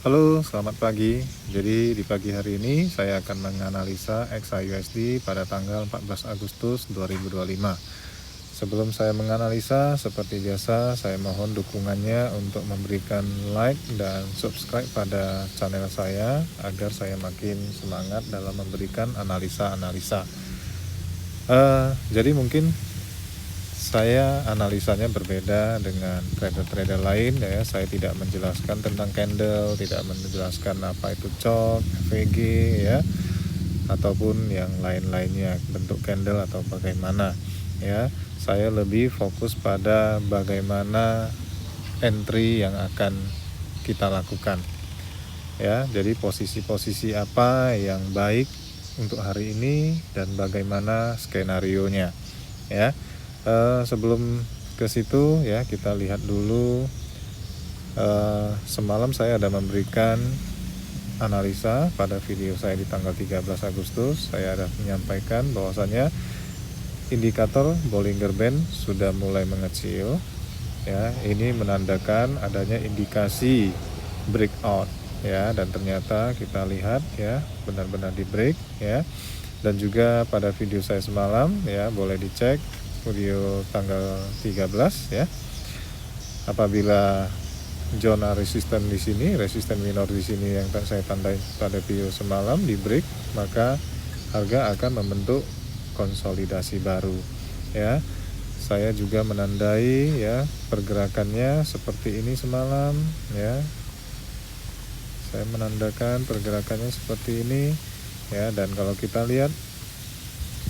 Halo, selamat pagi. Jadi di pagi hari ini saya akan menganalisa XAUSD pada tanggal 14 Agustus 2025. Sebelum saya menganalisa, seperti biasa saya mohon dukungannya untuk memberikan like dan subscribe pada channel saya agar saya makin semangat dalam memberikan analisa-analisa. Jadi mungkin saya analisanya berbeda dengan trader-trader lain ya. Saya tidak menjelaskan tentang candle, tidak menjelaskan apa itu CHOK, FVG ya, ataupun yang lain-lainnya bentuk candle atau bagaimana ya. Saya lebih fokus pada bagaimana entry yang akan kita lakukan ya. Jadi posisi-posisi apa yang baik untuk hari ini dan bagaimana skenarionya ya. Sebelum ke situ ya, kita lihat dulu. Semalam saya ada memberikan analisa pada video saya di tanggal 13 Agustus. Saya ada menyampaikan bahwasanya indikator Bollinger Band sudah mulai mengecil ya. Ini menandakan adanya indikasi breakout ya, dan ternyata kita lihat ya, benar-benar di break ya. Dan juga pada video saya semalam ya, boleh dicek video tanggal 13 ya. Apabila zona resisten di sini, resisten minor di sini yang saya tandai pada video semalam di break, maka harga akan membentuk konsolidasi baru ya. Saya juga menandai ya pergerakannya seperti ini semalam ya. Saya menandakan pergerakannya seperti ini ya, dan kalau kita lihat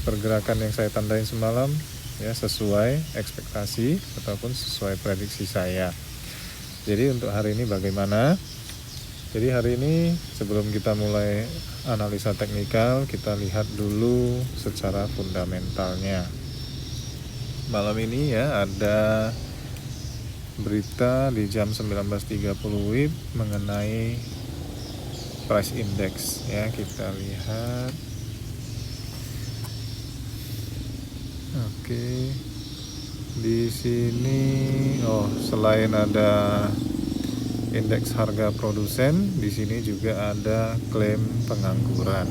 pergerakan yang saya tandain semalam ya, sesuai ekspektasi ataupun sesuai prediksi saya. Jadi untuk hari ini bagaimana? Jadi hari ini sebelum kita mulai analisa teknikal, kita lihat dulu secara fundamentalnya. Malam ini ya ada berita di jam 19.30 WIB mengenai price index ya. Kita lihat. Oke, di sini selain ada indeks harga produsen, di sini juga ada klaim pengangguran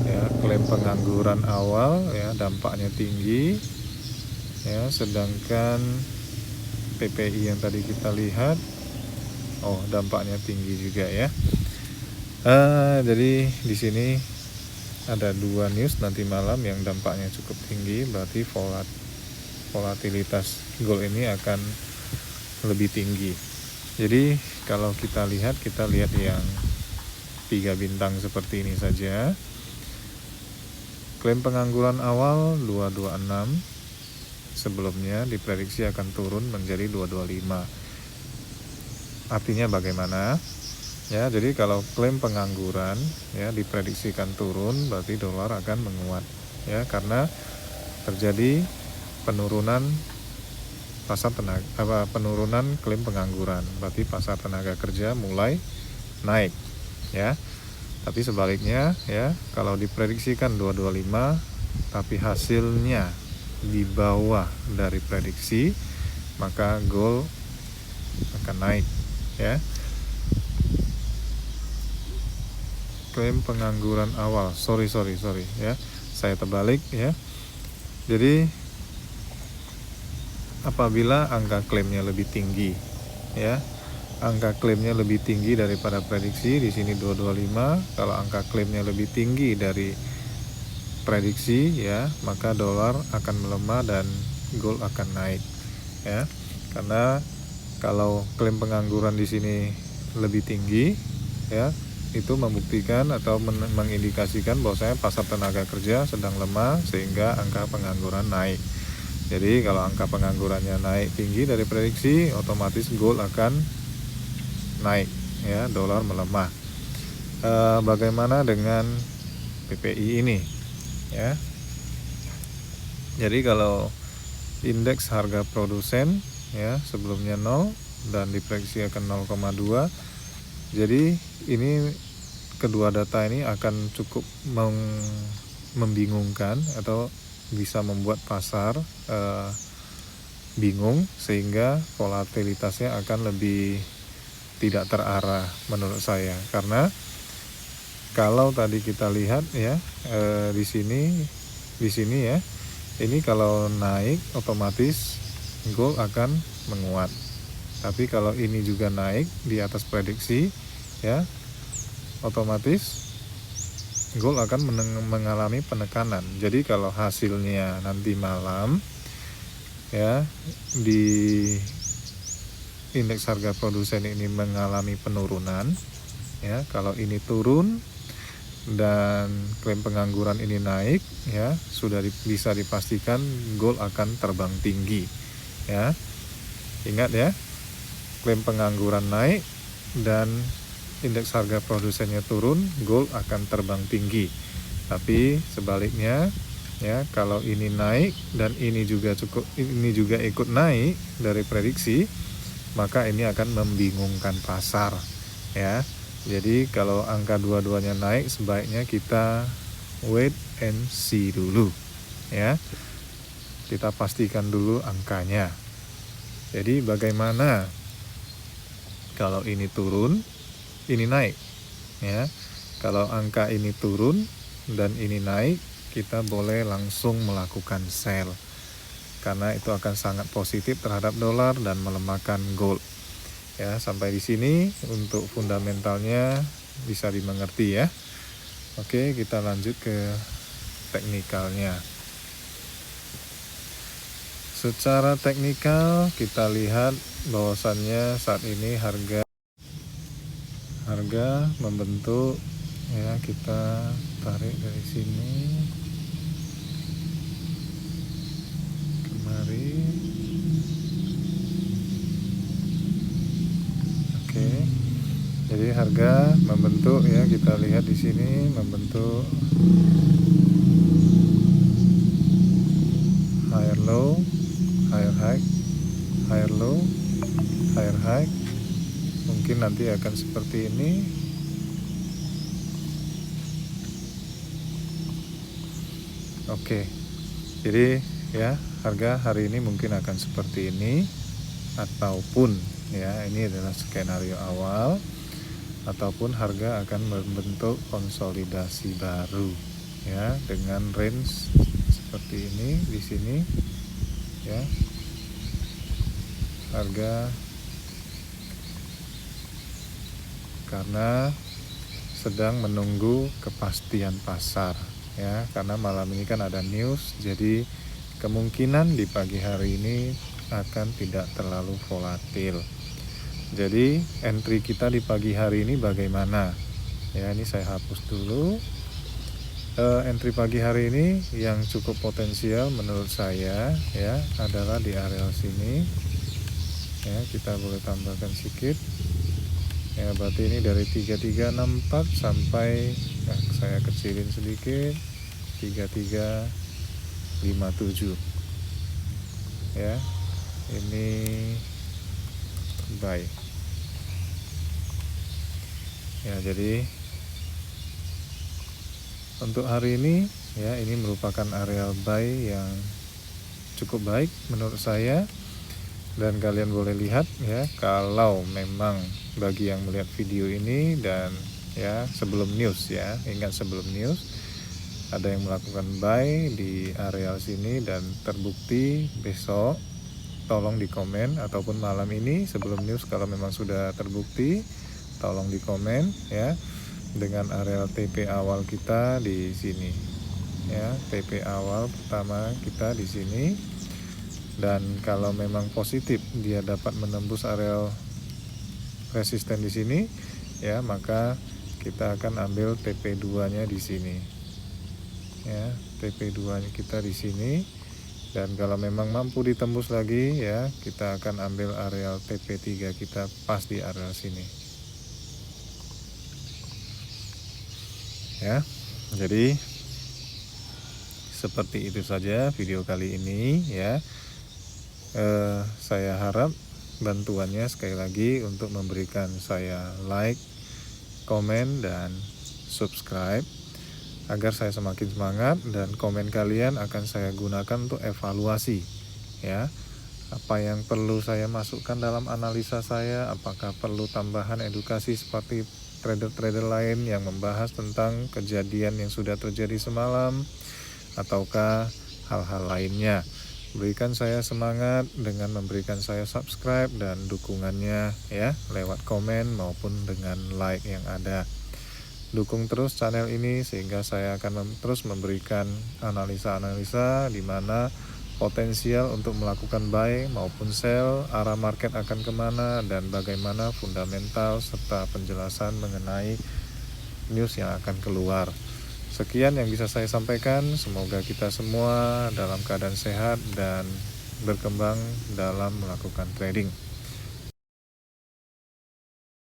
ya. Klaim pengangguran awal ya, dampaknya tinggi ya, sedangkan PPI yang tadi kita lihat dampaknya tinggi juga ya. Jadi di sini ada dua news nanti malam yang dampaknya cukup tinggi, berarti volatilitas gold ini akan lebih tinggi. Jadi kalau kita lihat yang 3 bintang seperti ini saja. Klaim pengangguran awal 226, sebelumnya diprediksi akan turun menjadi 225. Artinya bagaimana? Ya, jadi kalau klaim pengangguran ya diprediksikan turun, berarti dolar akan menguat ya, karena terjadi penurunan penurunan klaim pengangguran, berarti pasar tenaga kerja mulai naik ya. Tapi sebaliknya ya, kalau diprediksikan 225 tapi hasilnya di bawah dari prediksi, maka gold akan naik ya. Klaim pengangguran awal, sorry ya, saya terbalik ya. Jadi apabila angka klaimnya lebih tinggi ya, angka klaimnya lebih tinggi daripada prediksi, di sini 225. Kalau angka klaimnya lebih tinggi dari prediksi ya, maka dolar akan melemah dan gold akan naik ya. Karena kalau klaim pengangguran di sini lebih tinggi ya, itu membuktikan atau mengindikasikan bahwasanya pasar tenaga kerja sedang lemah sehingga angka pengangguran naik. Jadi kalau angka penganggurannya naik tinggi dari prediksi, otomatis gold akan naik ya, dolar melemah. Bagaimana dengan PPI ini ya? Jadi kalau indeks harga produsen ya sebelumnya 0 dan diprediksi akan 0,2. Jadi ini kedua data ini akan cukup membingungkan atau bisa membuat pasar bingung, sehingga volatilitasnya akan lebih tidak terarah menurut saya, karena kalau tadi kita lihat ya di sini ya, ini kalau naik otomatis gold akan menguat. Tapi kalau ini juga naik di atas prediksi ya, otomatis gold akan mengalami penekanan. Jadi kalau hasilnya nanti malam ya di indeks harga produsen ini mengalami penurunan ya, kalau ini turun dan klaim pengangguran ini naik ya, sudah bisa dipastikan gold akan terbang tinggi ya. Ingat ya, klaim pengangguran naik dan indeks harga produsennya turun, gold akan terbang tinggi. Tapi sebaliknya ya, kalau ini naik dan ini juga ikut naik dari prediksi, maka ini akan membingungkan pasar ya. Jadi kalau angka dua-duanya naik, sebaiknya kita wait and see dulu ya. Kita pastikan dulu angkanya. Jadi bagaimana kalau ini turun, ini naik ya. Kalau angka ini turun dan ini naik, kita boleh langsung melakukan sell, karena itu akan sangat positif terhadap dolar dan melemahkan gold ya. Sampai di sini untuk fundamentalnya bisa dimengerti ya. Oke, kita lanjut ke teknikalnya. Secara teknikal kita lihat bahwasannya saat ini harga membentuk ya. Kita tarik dari sini kemari. Oke, jadi harga membentuk ya, kita lihat di sini membentuk higher low, higher high, higher low, higher high. Mungkin nanti akan seperti ini. Oke, jadi ya harga hari ini mungkin akan seperti ini, ataupun ya ini adalah skenario awal, ataupun harga akan membentuk konsolidasi baru ya dengan range seperti ini di sini ya. Harga karena sedang menunggu kepastian pasar ya, karena malam ini kan ada news, jadi kemungkinan di pagi hari ini akan tidak terlalu volatil. Jadi entry kita di pagi hari ini bagaimana ya, ini saya hapus dulu. Entry pagi hari ini yang cukup potensial menurut saya ya adalah di area sini ya. Kita boleh tambahkan sedikit ya, berarti ini dari 3364 sampai saya kecilin sedikit 3357 ya. Ini buy ya. Jadi untuk hari ini ya, ini merupakan area buy yang cukup baik menurut saya. Dan kalian boleh lihat ya, kalau memang bagi yang melihat video ini dan ya sebelum news ya, ingat sebelum news ada yang melakukan buy di area sini dan terbukti besok, tolong di komen, ataupun malam ini sebelum news kalau memang sudah terbukti, tolong di komen ya, dengan area TP awal kita di sini ya. TP awal pertama kita di sini, dan kalau memang positif dia dapat menembus area resisten di sini ya, maka kita akan ambil TP2 nya di sini ya. TP2 nya kita di sini, dan kalau memang mampu ditembus lagi ya, kita akan ambil area TP3 kita pas di area sini ya. Jadi seperti itu saja video kali ini ya. Saya harap bantuannya sekali lagi untuk memberikan saya like, komen, dan subscribe agar saya semakin semangat, dan komen kalian akan saya gunakan untuk evaluasi ya, apa yang perlu saya masukkan dalam analisa saya, apakah perlu tambahan edukasi seperti trader-trader lain yang membahas tentang kejadian yang sudah terjadi semalam, ataukah hal-hal lainnya. Berikan saya semangat dengan memberikan saya subscribe dan dukungannya ya, lewat komen maupun dengan like yang ada. Dukung terus channel ini sehingga saya akan terus memberikan analisa-analisa di mana potensial untuk melakukan buy maupun sell, arah market akan kemana, dan bagaimana fundamental serta penjelasan mengenai news yang akan keluar. Sekian yang bisa saya sampaikan, semoga kita semua dalam keadaan sehat dan berkembang dalam melakukan trading.